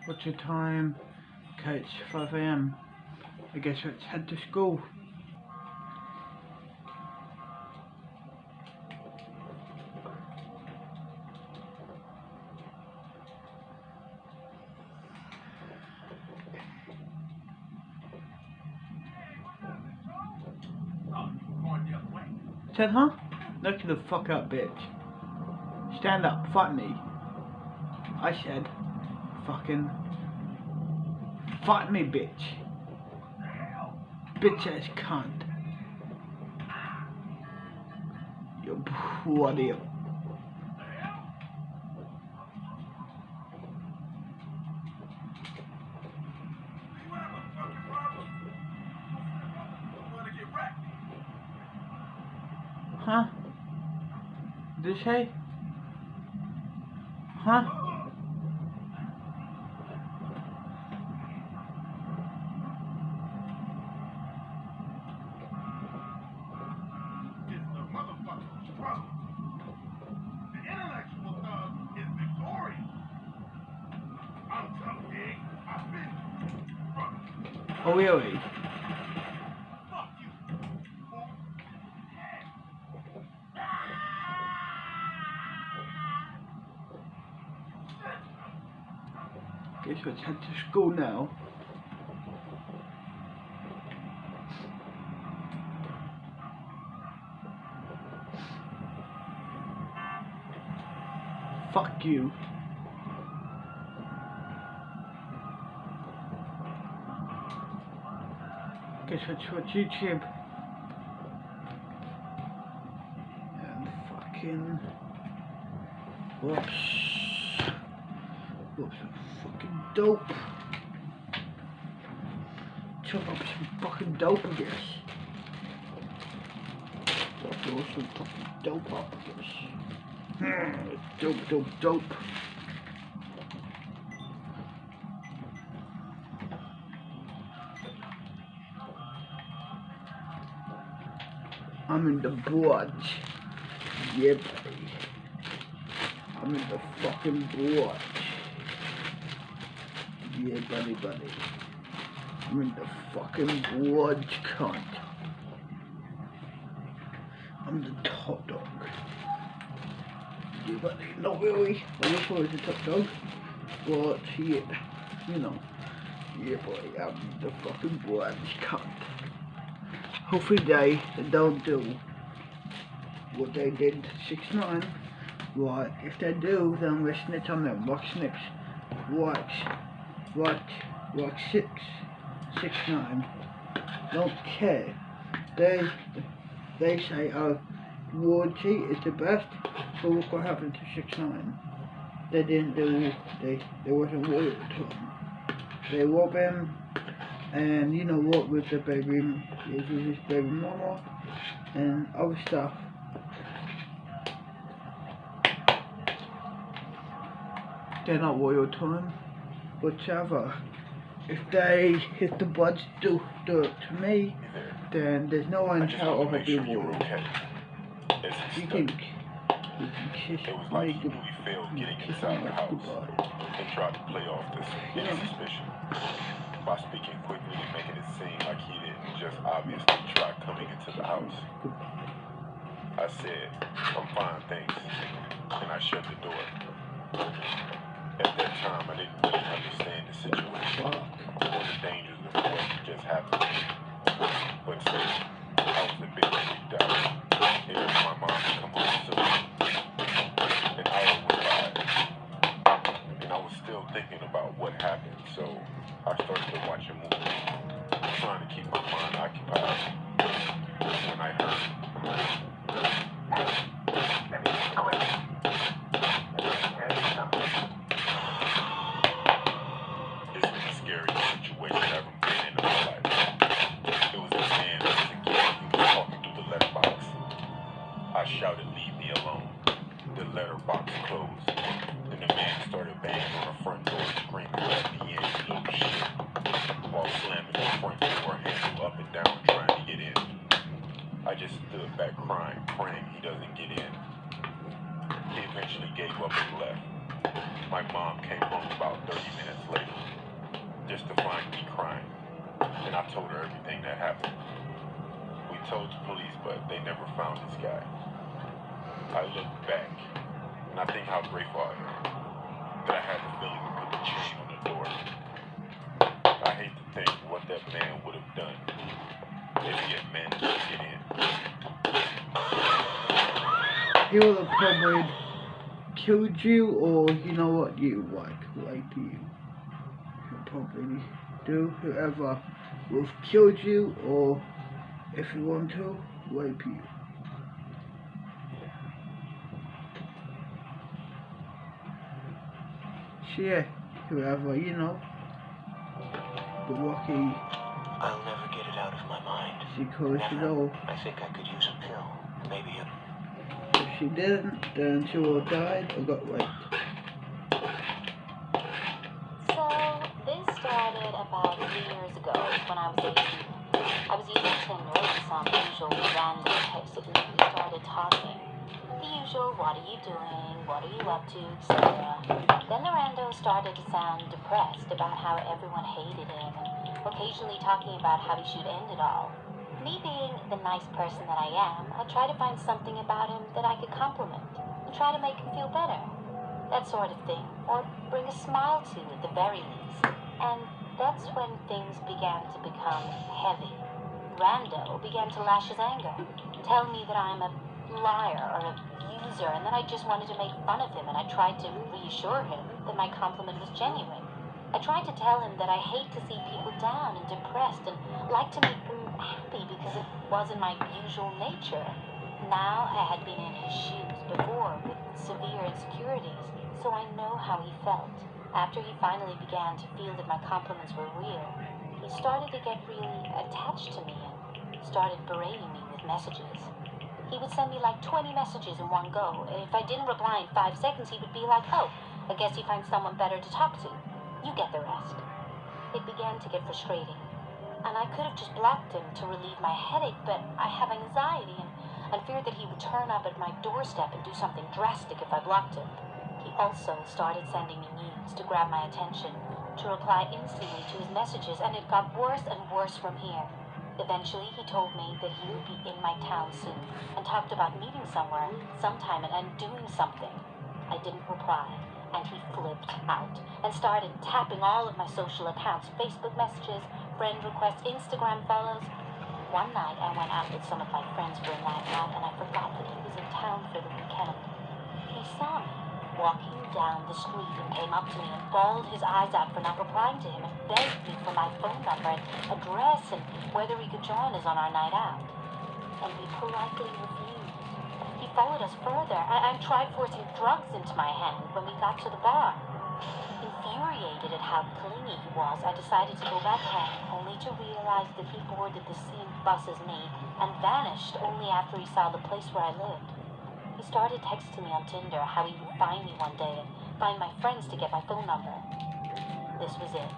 What's your time? Okay, it's 5 AM. I guess let's head to school. Said, huh? Look the fuck up, bitch. Stand up, fight me. I said, fucking fight me, bitch. Bitch ass cunt. You bloody. Huh? Did you say? Huh? Oh really? Guess let's head to school now. Fuck you. Guess let's watch YouTube. And fucking whoops. Whoops, fucking dope. Chop up some fucking dope, I guess. Throw some fucking dope up, I guess. Dope. I'm in the blood. Yeah, buddy. I'm in the fucking blood. Yeah, buddy. I'm in the fucking blood, cunt. I'm the top dog. Yeah, buddy. Not really. I wish I was the top dog. But, yeah. You know. Yeah, boy. I'm the fucking blood, cunt. Hopefully they don't do what they did 6ix9ine. Right, if they do, then I'm listening to them. Watch Snips. Watch 6ix9ine. Don't care. They say, oh, Warranty is the best, but look what happened to 6ix9ine. They didn't do, they wasn't loyal to him. They robbed him, and you know what, with the baby, with his baby mama, and other stuff. They're not loyal to him. Whatever. If the Bloods do it to me, then there's no one how I will be loyal. You can kiss me inside the house and tried to play off this suspicion by speaking quickly and making it seem like he didn't just obviously try coming into the house. I said, I'm fine, thanks, and I shut the door. At that time, I didn't really understand the situation or the dangers of what just happened. But still, I was a bit freaked out. It was my mom to come home soon. An hour went by, and I was still thinking about what happened, so I started to watch a movie, trying to keep my mind occupied. When I heard I shouted, leave me alone. The letterbox closed, and the man started banging on the front door screaming. My mom came home about 30 minutes later, just to find me crying, and I told her everything that happened. We told the police, but they never found this guy. I look back, and I think how grateful I am that I had the feeling to put the chain on the door. I hate to think what that man would have done if he had managed to get in. He would have probably killed you, or you know what, rape you. He'll probably do whoever would have killed you, or if you want to, rape you. So yeah, whoever, the Rocky. I'll never get it out of my mind. Because, I think I could use a pill. Maybe a... If she didn't, then she would have died or got raped. So, this started about 3 years ago when I was 18. I was using Tinder with some usual random text. We started talking. The usual, what are you doing, what are you up to, etc. Then the rando started to sound depressed about how everyone hated him, and occasionally talking about how he should end it all. Me being the nice person that I am, I try to find something about him that I could compliment, and try to make him feel better. That sort of thing, or bring a smile to at the very least. And that's when things began to become heavy. Rando began to lash his anger, tell me that I'm a liar or a user, and that I just wanted to make fun of him, and I tried to reassure him that my compliment was genuine. I tried to tell him that I hate to see people down and depressed and like to make them happy because it wasn't my usual nature. Now I had been in his shoes before with severe insecurities, so I know how he felt. After he finally began to feel that my compliments were real, he started to get really attached to me and started berating me with messages. He would send me like 20 messages in one go, and if I didn't reply in 5 seconds, he would be like, oh, I guess he finds someone better to talk to. You get the rest. It began to get frustrating, and I could have just blocked him to relieve my headache, but I have anxiety and feared that he would turn up at my doorstep and do something drastic if I blocked him. He also started sending me nudes to grab my attention, to reply instantly to his messages, and it got worse and worse from here. Eventually, he told me that he would be in my town soon, and talked about meeting somewhere, sometime, and doing something. I didn't reply, and he flipped out, and started tapping all of my social accounts, Facebook messages, friend requests, Instagram follows. One night, I went out with some of my friends for a night out, and I forgot that he was in town for the weekend. He saw me walking down the street and came up to me and bawled his eyes out for not replying to him and begged me for my phone number and address and whether he could join us on our night out. And we politely refused. He followed us further and tried forcing drugs into my hand when we got to the bar. Infuriated at how clingy he was, I decided to go back home, only to realize that he boarded the same bus as me and vanished only after he saw the place where I lived. He started texting me on Tinder how he would find me one day and find my friends to get my phone number. This was it,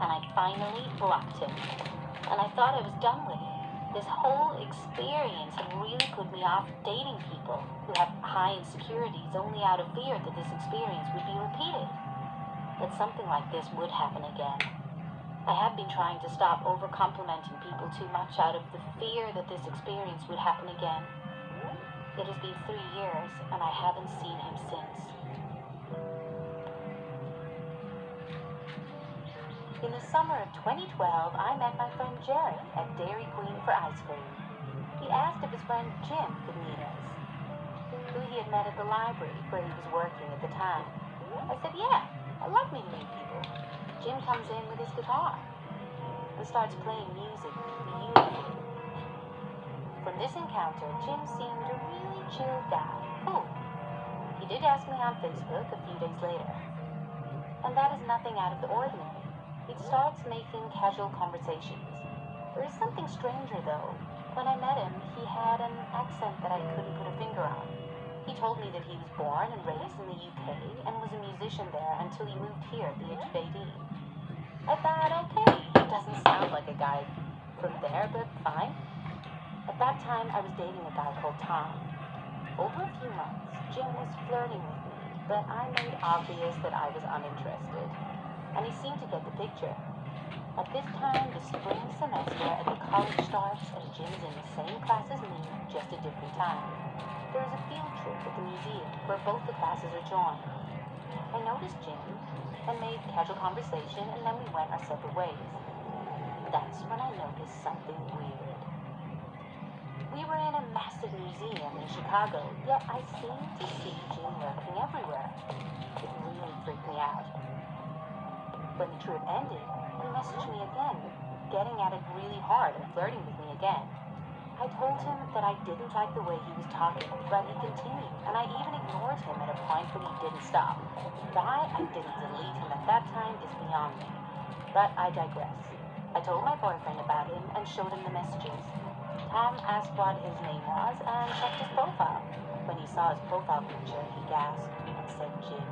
and I finally blocked him. And I thought I was done with it. This whole experience had really put me off dating people who have high insecurities only out of fear that this experience would be repeated. That something like this would happen again. I have been trying to stop over-complimenting people too much out of the fear that this experience would happen again. It has been 3 years, and I haven't seen him since. In the summer of 2012, I met my friend Jerry at Dairy Queen for ice cream. He asked if his friend Jim could meet us, who he had met at the library where he was working at the time. I said, yeah, I love meeting new people. Jim comes in with his guitar and starts playing music beautifully. From this encounter, Jim seemed a really chill guy. Cool. He did ask me on Facebook a few days later. And that is nothing out of the ordinary. He starts making casual conversations. There is something stranger, though. When I met him, he had an accent that I couldn't put a finger on. He told me that he was born and raised in the UK and was a musician there until he moved here at the age of 18. I thought, okay, he doesn't sound like a guy from there, but fine. At that time, I was dating a guy called Tom. Over a few months, Jim was flirting with me, but I made obvious that I was uninterested, and he seemed to get the picture. At this time, the spring semester at the college starts, and Jim's in the same class as me, just a different time. There is a field trip at the museum where both the classes are joined. I noticed Jim and made casual conversation, and then we went our separate ways. That's when I noticed something weird. We were in a massive museum in Chicago, yet I seemed to see Jim lurking everywhere. It really freaked me out. When the trip ended, he messaged me again, getting at it really hard and flirting with me again. I told him that I didn't like the way he was talking, but he continued, and I even ignored him at a point, but he didn't stop. Why I didn't delete him at that time is beyond me, but I digress. I told my boyfriend about him and showed him the messages. Tom asked what his name was and checked his profile. When he saw his profile picture, he gasped and said, "Jim,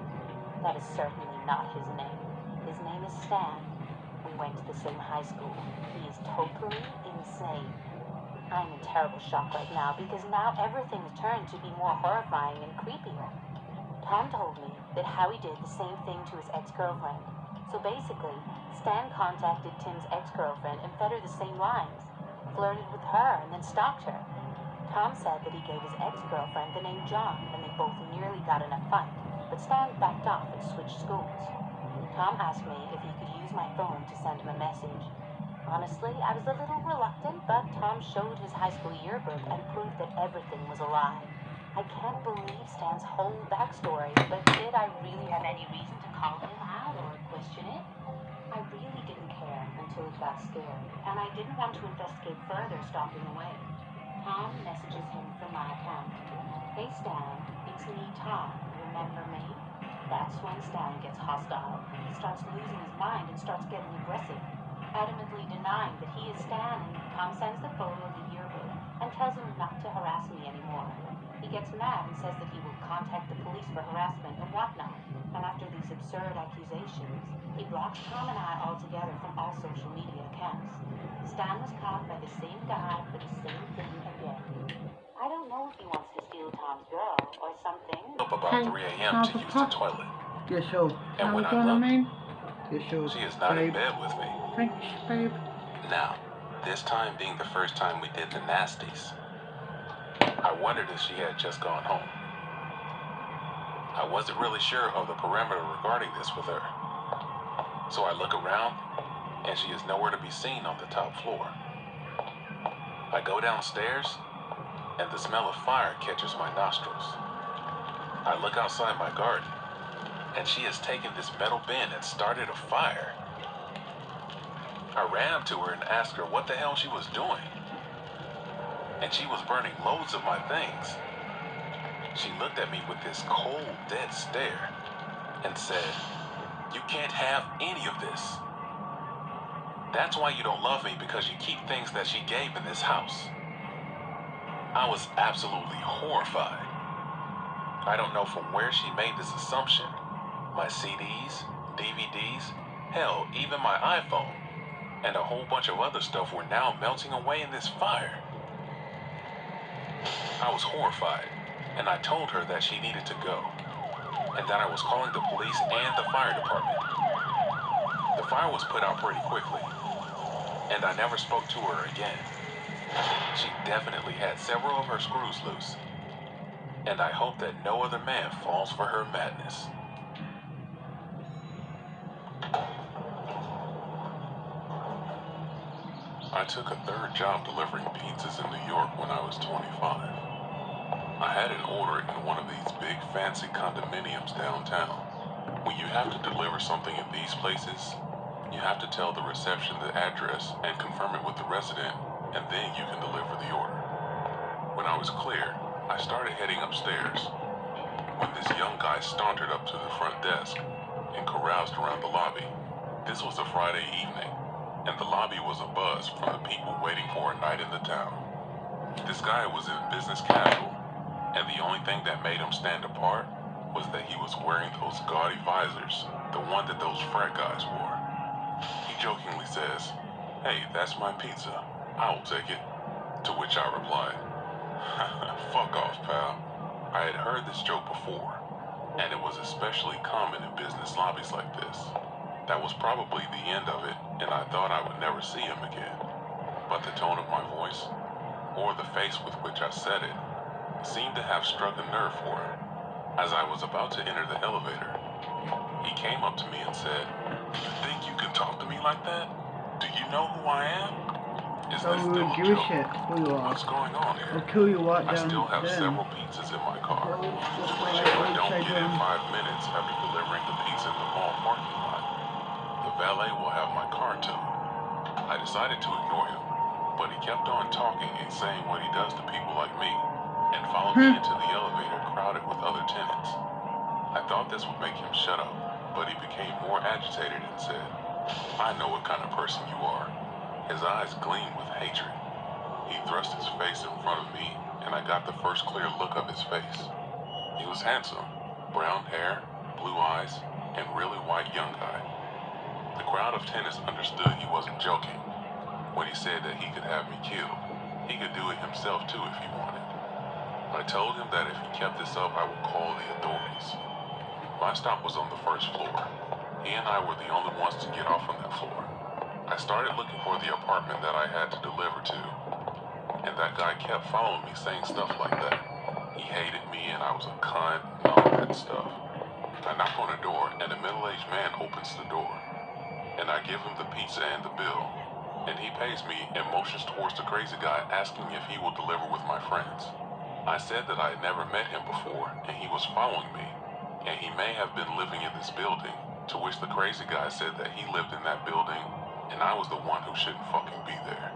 that is certainly not his name. His name is Stan. We went to the same high school. He is totally insane." I'm in terrible shock right now because now everything's turned to be more horrifying and creepier. Tom told me that Howie did the same thing to his ex-girlfriend. So basically, Stan contacted Tim's ex-girlfriend and fed her the same lines, flirted with her, and then stalked her. Tom said that he gave his ex-girlfriend the name John, and they both nearly got in a fight, but Stan backed off and switched schools. Tom asked me if he could use my phone to send him a message. Honestly, I was a little reluctant, but Tom showed his high school yearbook and proved that everything was a lie. I can't believe Stan's whole backstory, but did I really have any reason to call him out or question it? I really didn't care until it got scary, and I didn't want to investigate further stalking away. Tom messages him from my account. "Hey Stan, it's me, Tom. Remember me?" That's when Stan gets hostile. He starts losing his mind and starts getting aggressive, adamantly denying that he is Stan, and Tom sends the photo of the yearbook and tells him not to harass me anymore. He gets mad and says that he will contact the police for harassment and whatnot, and after these absurd accusations, he blocks Tom and I altogether from all social media accounts. Stan was caught by the same guy for the same thing again. I don't know if he wants to steal Tom's girl or something. Up about 3 a.m. to use the toilet. Yes, sir. And when I look, Yes, sir. she is not in Babe. bed with me. Thanks, babe. Now, this time being the first time we did the nasties, I wondered if she had just gone home. I wasn't really sure of the perimeter regarding this with her. So I look around, and she is nowhere to be seen on the top floor. I go downstairs, and the smell of fire catches my nostrils. I look outside my garden, and she has taken this metal bin and started a fire. I ran up to her and asked her what the hell she was doing. And she was burning loads of my things. She looked at me with this cold, dead stare and said, "You can't have any of this. That's why you don't love me, because you keep things that she gave in this house." I was absolutely horrified. I don't know from where she made this assumption. My CDs, DVDs, hell, even my iPhone, and a whole bunch of other stuff were now melting away in this fire. I was horrified, and I told her that she needed to go, and that I was calling the police and the fire department. The fire was put out pretty quickly, and I never spoke to her again. She definitely had several of her screws loose, and I hope that no other man falls for her madness. I took a third job delivering pizzas in New York when I was 25. I had an order in one of these big fancy condominiums downtown. When you have to deliver something in these places, you have to tell the reception the address and confirm it with the resident, and then you can deliver the order. When I was clear, I started heading upstairs, when this young guy sauntered up to the front desk and caroused around the lobby. This was a Friday evening, and the lobby was abuzz from the people waiting for a night in the town. This guy was in business casual, and the only thing that made him stand apart was that he was wearing those gaudy visors, the one that those frat guys wore. He jokingly says, "Hey, that's my pizza. I'll take it." To which I replied, "Fuck off, pal." I had heard this joke before, and it was especially common in business lobbies like this. That was probably the end of it, and I thought I would never see him again. But the tone of my voice, or the face with which I said it, seemed to have struck a nerve for him. As I was about to enter the elevator, he came up to me and said, "You think you can talk to me like that? Do you know who I am? Is I this would still a give a joke? shit who you are. What's going on here? I'll kill you right I down still have then. several pizzas in my car, Well, that's why which if I would don't say get to in him, 5 minutes after delivering the pizza in the mall parking lot, the valet will have my car towed." I decided to ignore him, but he kept on talking and saying what he does to people like me, and followed me into the elevator crowded with other tenants. I thought this would make him shut up, but he became more agitated and said, "I know what kind of person you are." His eyes gleamed with hatred. He thrust his face in front of me, and I got the first clear look of his face. He was handsome, brown hair, blue eyes, and really white young guy. The crowd of tenants understood he wasn't joking when he said that he could have me killed. He could do it himself too if he wanted. I told him that if he kept this up, I would call the authorities. My stop was on the first floor. He and I were the only ones to get off on that floor. I started looking for the apartment that I had to deliver to, and that guy kept following me saying stuff like that. He hated me and I was a cunt and all that stuff. I knock on the door and a middle-aged man opens the door, and I give him the pizza and the bill, and he pays me and motions towards the crazy guy asking if he will deliver with my friends. I said that I had never met him before and he was following me, and he may have been living in this building, to which the crazy guy said that he lived in that building and I was the one who shouldn't fucking be there.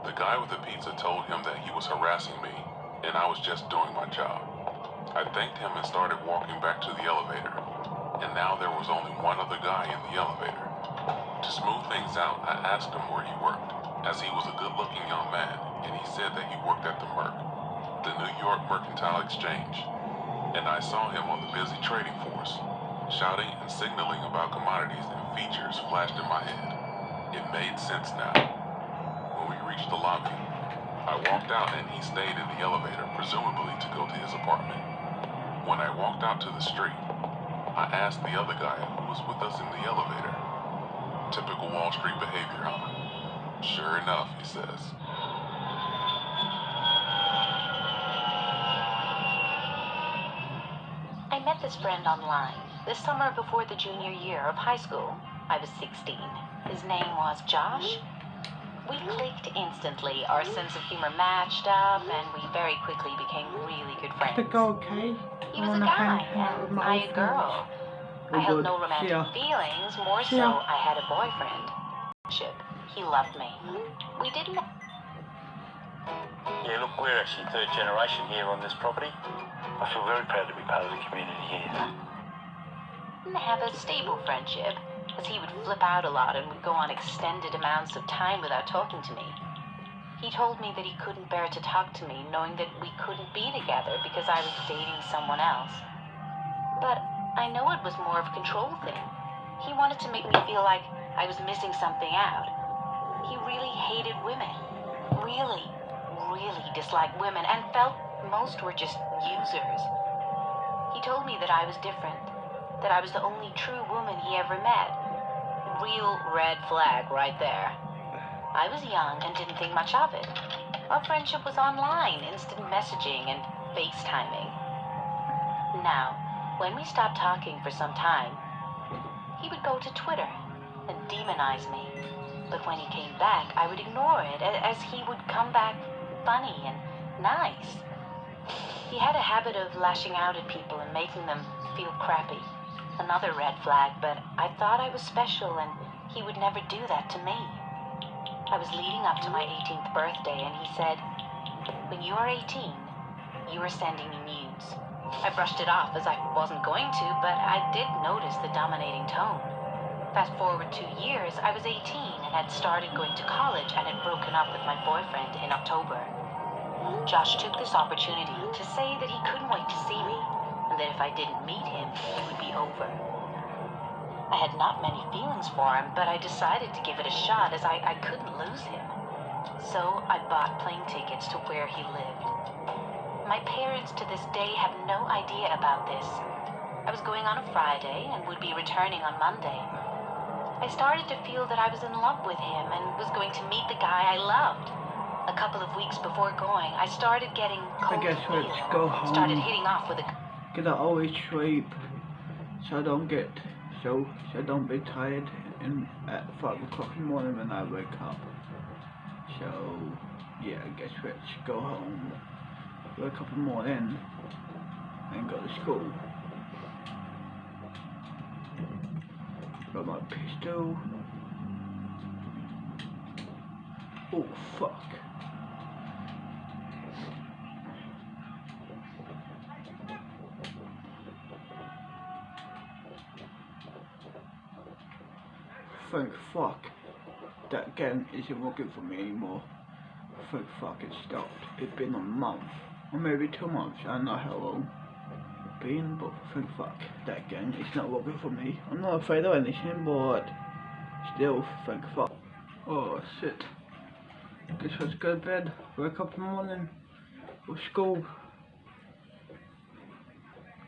The guy with the pizza told him that he was harassing me and I was just doing my job. I thanked him and started walking back to the elevator, and now there was only one other guy in the elevator. To smooth things out, I asked him where he worked, as he was a good-looking young man, and he said that he worked at the Merc, the New York Mercantile Exchange, and I saw him on the busy trading force, shouting and signaling about commodities and features flashed in my head. It made sense now. When we reached the lobby, I walked out and he stayed in the elevator, presumably to go to his apartment. When I walked out to the street, I asked the other guy who was with us in the elevator. Typical Wall Street behavior, huh? Sure enough, he says. I met this friend online this summer before the junior year of high school. I was 16. His name was Josh. We clicked instantly. Our sense of humor matched up, and we very quickly became really good friends. Okay. He was a guy, and I a girl. I held no romantic feelings, more so I had a boyfriend. He loved me. We didn't... Yeah, look, we're actually third generation here on this property. I feel very proud to be part of the community here. Didn't have a stable friendship, as he would flip out a lot and would go on extended amounts of time without talking to me. He told me that he couldn't bear to talk to me, knowing that we couldn't be together because I was dating someone else. But I know it was more of a control thing. He wanted to make me feel like I was missing something out. He really hated women. Really disliked women and felt most were just users. He told me that I was different, that I was the only true woman he ever met. Real red flag right there. I was young and didn't think much of it. Our friendship was online, instant messaging and FaceTiming. Now, when we stopped talking for some time, he would go to Twitter and demonize me. But when he came back, I would ignore it, as he would come back funny and nice. He had a habit of lashing out at people and making them feel crappy. Another red flag, but I thought I was special and he would never do that to me. I was leading up to my 18th birthday and he said, "When you are 18, you are sending me nudes." I brushed it off as I wasn't going to, but I did notice the dominating tone. Fast forward 2 years, I was 18 and had started going to college and had broken up with my boyfriend in October. Josh took this opportunity to say that he couldn't wait to see me, and that if I didn't meet him, it would be over. I had not many feelings for him, but I decided to give it a shot as I couldn't lose him. So I bought plane tickets to where he lived. My parents to this day have no idea about this. I was going on a Friday and would be returning on Monday. I started to feel that I was in love with him and was going to meet the guy I loved. A couple of weeks before going, I started getting cold guess feet. let's go home. Started hitting off with a... Cause I always sleep, so I don't get, so I don't be tired at 5 o'clock in the morning when I wake up. So, yeah, I guess let's go home, wake up in the morning, and go to school. Got my pistol. Oh, fuck. Thank fuck that game isn't working for me anymore. Thank fuck it stopped. It's been a month, or maybe 2 months, I don't know how long it's been, but thank fuck that game is not working for me. I'm not afraid of anything, but still, thank fuck. Oh shit. Guess let's go to bed, wake up in the morning for school.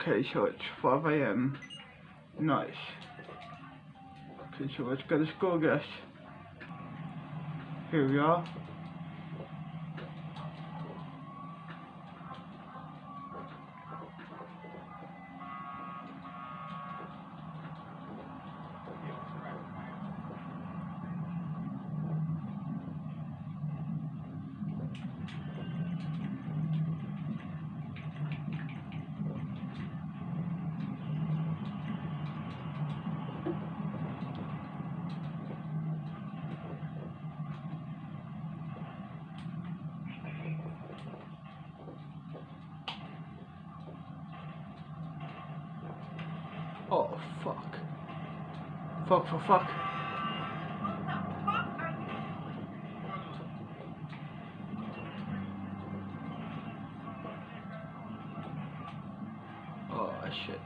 Okay, so it's 5 AM. Nice. Okay, so let's go to school, guys. Here we are. Oh, fuck. Fuck. Oh, shit.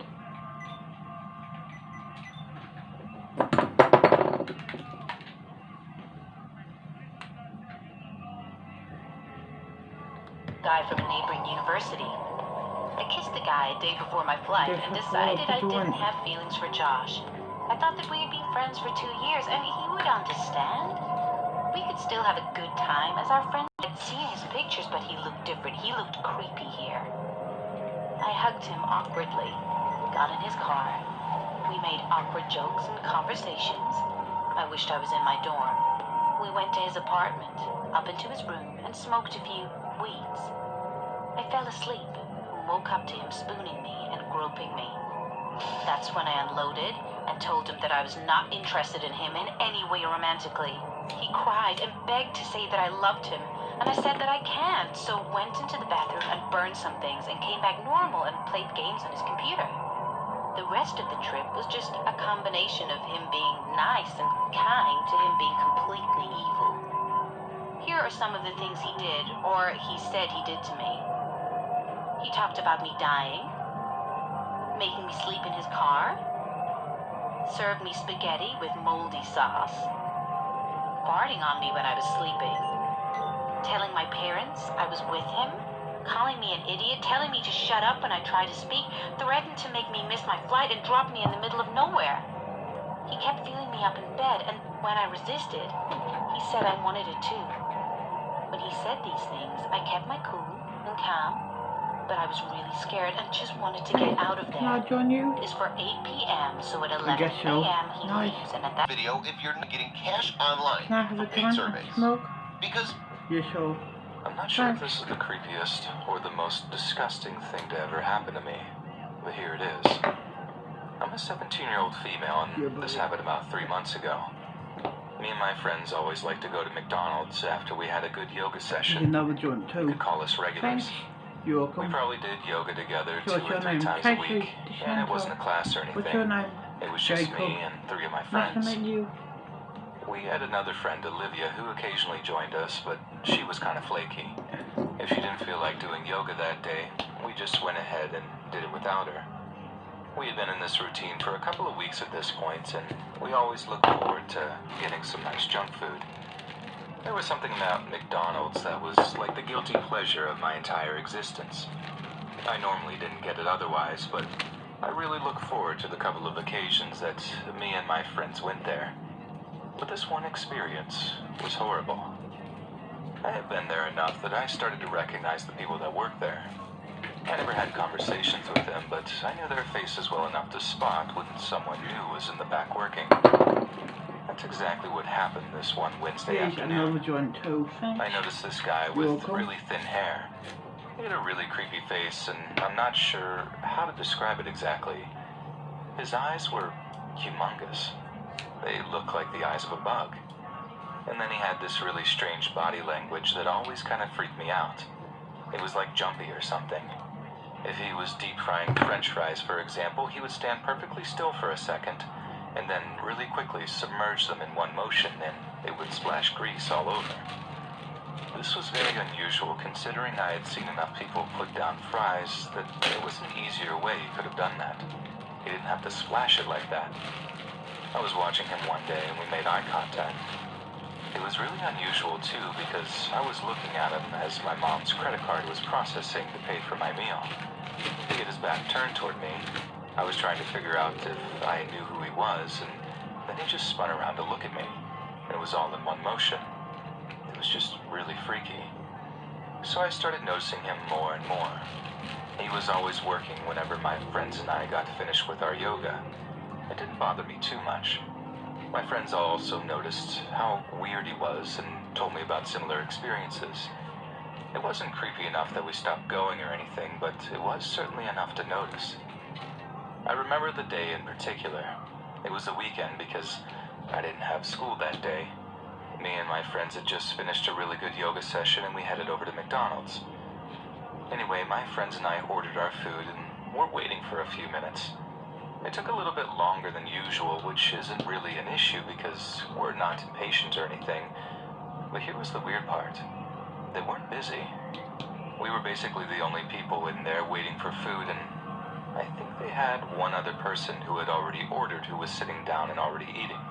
Guy from a neighboring university. I kissed the guy a day before my flight and decided I didn't have feelings for Josh. I thought that we had been friends for 2 years and he would understand. We could still have a good time as our friend had seen his pictures, but he looked different. He looked creepy here. I hugged him awkwardly, got in his car. We made awkward jokes and conversations. I wished I was in my dorm. We went to his apartment, up into his room, and smoked a few weeds. I fell asleep and woke up to him spooning me and groping me. That's when I unloaded and told him that I was not interested in him in any way romantically. He cried and begged to say that I loved him, and I said that I can't, so went into the bathroom and burned some things and came back normal and played games on his computer. The rest of the trip was just a combination of him being nice and kind to him being completely evil. Here are some of the things he did, or he said he did to me. He talked about me dying, making me sleep in his car, served me spaghetti with moldy sauce, farting on me when I was sleeping, telling my parents I was with him, calling me an idiot, telling me to shut up when I tried to speak, threatened to make me miss my flight and drop me in the middle of nowhere. He kept feeling me up in bed, and when I resisted, he said I wanted it too. When he said these things, I kept my cool and calm, but I was really scared and just wanted to get out of there. Can I join you? It is for 8 p.m., so at 11 guess so. a.m. he Nice. leaves, and at that Video if you're getting cash online Can I have for a paid joint surveys. and smoke? Because Yes, sure. I'm not sure if this is the creepiest or the most disgusting thing to ever happen to me, but here it is. I'm a 17-year-old female, and this happened about 3 months ago. Me and my friends always like to go to McDonald's after we had a good yoga There's session. another joint You too. could call us regulars. Thanks. You're We welcome. probably did yoga together So 2 what's or your 3 name? times a Casey week, and it wasn't a class or What's your anything. name? It was just Jacob. me and 3 of my Nice to friends. meet you. We had another friend, Olivia, who occasionally joined us, but she was kind of flaky. If she didn't feel like doing yoga that day, we just went ahead and did it without her. We had been in this routine for a couple of weeks at this point, and we always looked forward to getting some nice junk food. There was something about McDonald's that was like the guilty pleasure of my entire existence. I normally didn't get it otherwise, but I really look forward to the couple of occasions that me and my friends went there. But this one experience was horrible. I had been there enough that I started to recognize the people that worked there. I never had conversations with them, but I knew their faces well enough to spot when someone new was in the back working. That's exactly what happened this one Wednesday Here's afternoon. another joint too. I noticed this guy with really thin hair. He had a really creepy face, and I'm not sure how to describe it exactly. His eyes were humongous. They looked like the eyes of a bug. And then he had this really strange body language that always kind of freaked me out. It was like jumpy or something. If he was deep frying French fries, for example, he would stand perfectly still for a second, and then really quickly submerge them in one motion, and it would splash grease all over. This was very unusual, considering I had seen enough people put down fries that there was an easier way he could have done that. He didn't have to splash it like that. I was watching him one day, and we made eye contact. It was really unusual, too, because I was looking at him as my mom's credit card was processing to pay for my meal. He had his back turned toward me. I was trying to figure out if I knew who he was, and then he just spun around to look at me, and it was all in one motion. It was just really freaky. So I started noticing him more and more. He was always working whenever my friends and I got finished with our yoga. It didn't bother me too much. My friends also noticed how weird he was and told me about similar experiences. It wasn't creepy enough that we stopped going or anything, but it was certainly enough to notice. I remember the day in particular. It was a weekend because I didn't have school that day. Me and my friends had just finished a really good yoga session and we headed over to McDonald's. Anyway, my friends and I ordered our food and were waiting for a few minutes. It took a little bit longer than usual, which isn't really an issue because we're not impatient or anything. But here was the weird part. They weren't busy. We were basically the only people in there waiting for food, and I think they had one other person who had already ordered who was sitting down and already eating.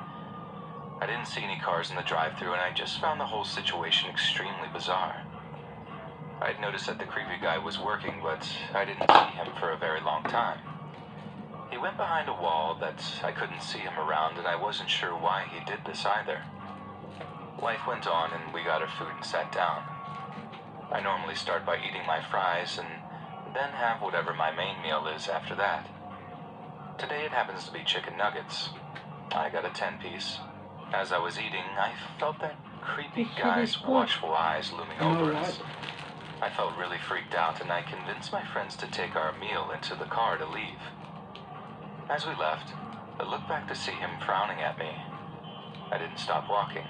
I didn't see any cars in the drive-thru, and I just found the whole situation extremely bizarre. I'd noticed that the creepy guy was working, but I didn't see him for a very long time. He went behind a wall that I couldn't see him around, and I wasn't sure why he did this either. Life went on, and we got our food and sat down. I normally start by eating my fries, and then have whatever my main meal is after that. Today it happens to be chicken nuggets. I got a 10-piece. As I was eating, I felt that creepy guy's watchful eyes looming over us. I felt really freaked out, and I convinced my friends to take our meal into the car to leave. As we left, I looked back to see him frowning at me. I didn't stop walking.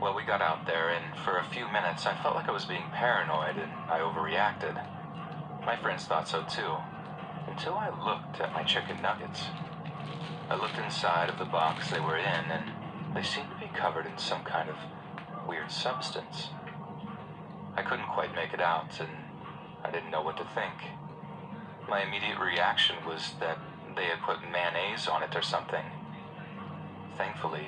Well, we got out there, and for a few minutes, I felt like I was being paranoid, and I overreacted. My friends thought so too, until I looked at my chicken nuggets. I looked inside of the box they were in, and they seemed to be covered in some kind of weird substance. I couldn't quite make it out, and I didn't know what to think. My immediate reaction was that they had put mayonnaise on it or something. Thankfully,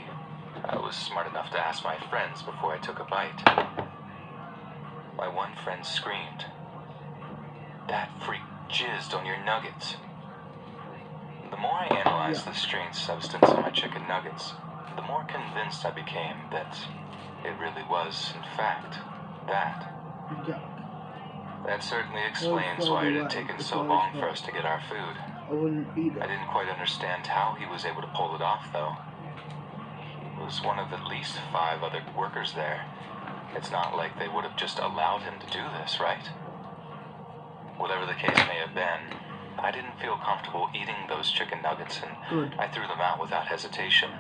I was smart enough to ask my friends before I took a bite. My one friend screamed, "That freak jizzed on your nuggets." The more I analyzed the strange substance in my chicken nuggets, the more convinced I became that it really was, in fact, that. That certainly explains why it had taken so long for us to get our food. I wouldn't eat it. I didn't quite understand how he was able to pull it off, though. He was one of at least 5 other workers there. It's not like they would have just allowed him to do this, right? Whatever the case may have been, I didn't feel comfortable eating those chicken nuggets, and I threw them out without hesitation.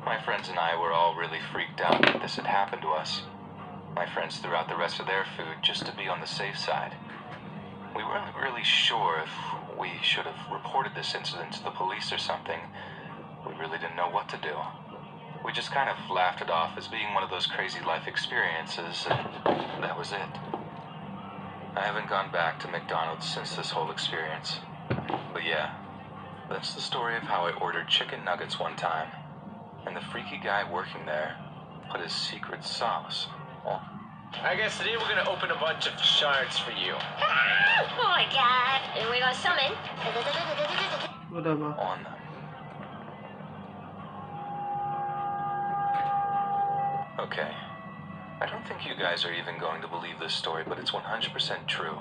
My friends and I were all really freaked out that this had happened to us. My friends threw out the rest of their food just to be on the safe side. We weren't really sure if we should have reported this incident to the police or something. We really didn't know what to do. We just kind of laughed it off as being one of those crazy life experiences, and that was it. I haven't gone back to McDonald's since this whole experience. But yeah, that's the story of how I ordered chicken nuggets one time, and the freaky guy working there put his secret sauce I guess today we're gonna open a bunch of shards for you. Oh my god. And we're gonna summon. Whatever. On them. Okay. I don't think you guys are even going to believe this story, but it's 100% true.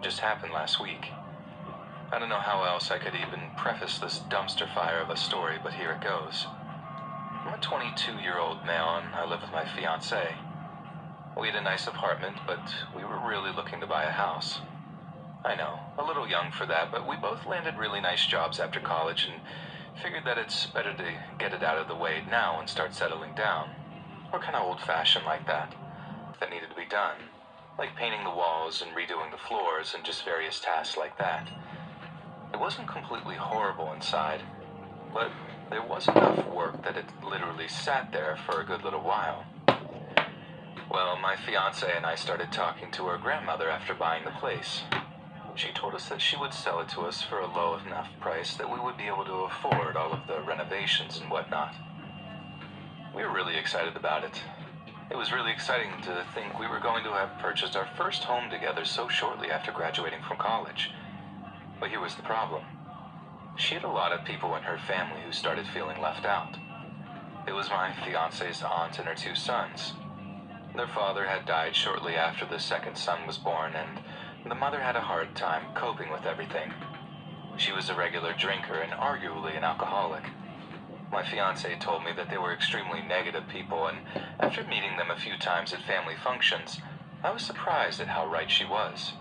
Just happened last week. I don't know how else I could even preface this dumpster fire of a story, but here it goes. I'm a 22-year-old male and I live with my fiancée. We had a nice apartment, but we were really looking to buy a house. I know, a little young for that, but we both landed really nice jobs after college and figured that it's better to get it out of the way now and start settling down. We're kind of old-fashioned like that. That needed to be done, like painting the walls and redoing the floors and just various tasks like that. It wasn't completely horrible inside, but there was enough work that it literally sat there for a good little while. Well, my fiancée and I started talking to her grandmother after buying the place. She told us that she would sell it to us for a low enough price that we would be able to afford all of the renovations and whatnot. We were really excited about it. It was really exciting to think we were going to have purchased our first home together so shortly after graduating from college. But here was the problem. She had a lot of people in her family who started feeling left out. It was my fiancé's aunt and her 2 sons. Their father had died shortly after the second son was born, and the mother had a hard time coping with everything. She was a regular drinker and arguably an alcoholic. My fiancé told me that they were extremely negative people, and after meeting them a few times at family functions, I was surprised at how right she was.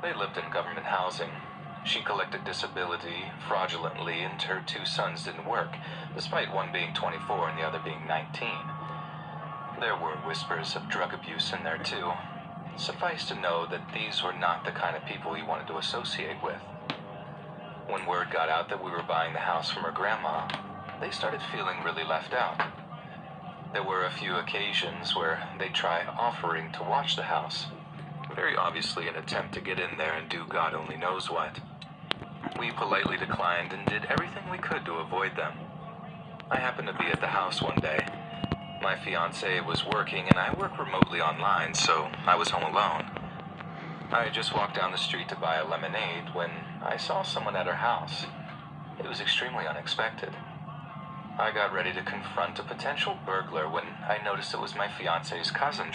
They lived in government housing. She collected disability fraudulently, and her 2 sons didn't work, despite one being 24 and the other being 19. There were whispers of drug abuse in there too. Suffice to know that these were not the kind of people you wanted to associate with. When word got out that we were buying the house from her grandma, they started feeling really left out. There were a few occasions where they'd try offering to watch the house, very obviously an attempt to get in there and do God only knows what. We politely declined and did everything we could to avoid them. I happened to be at the house one day. My fiancée was working and I work remotely online, so I was home alone. I had just walked down the street to buy a lemonade when I saw someone at her house. It was extremely unexpected. I got ready to confront a potential burglar when I noticed it was my fiancé's cousin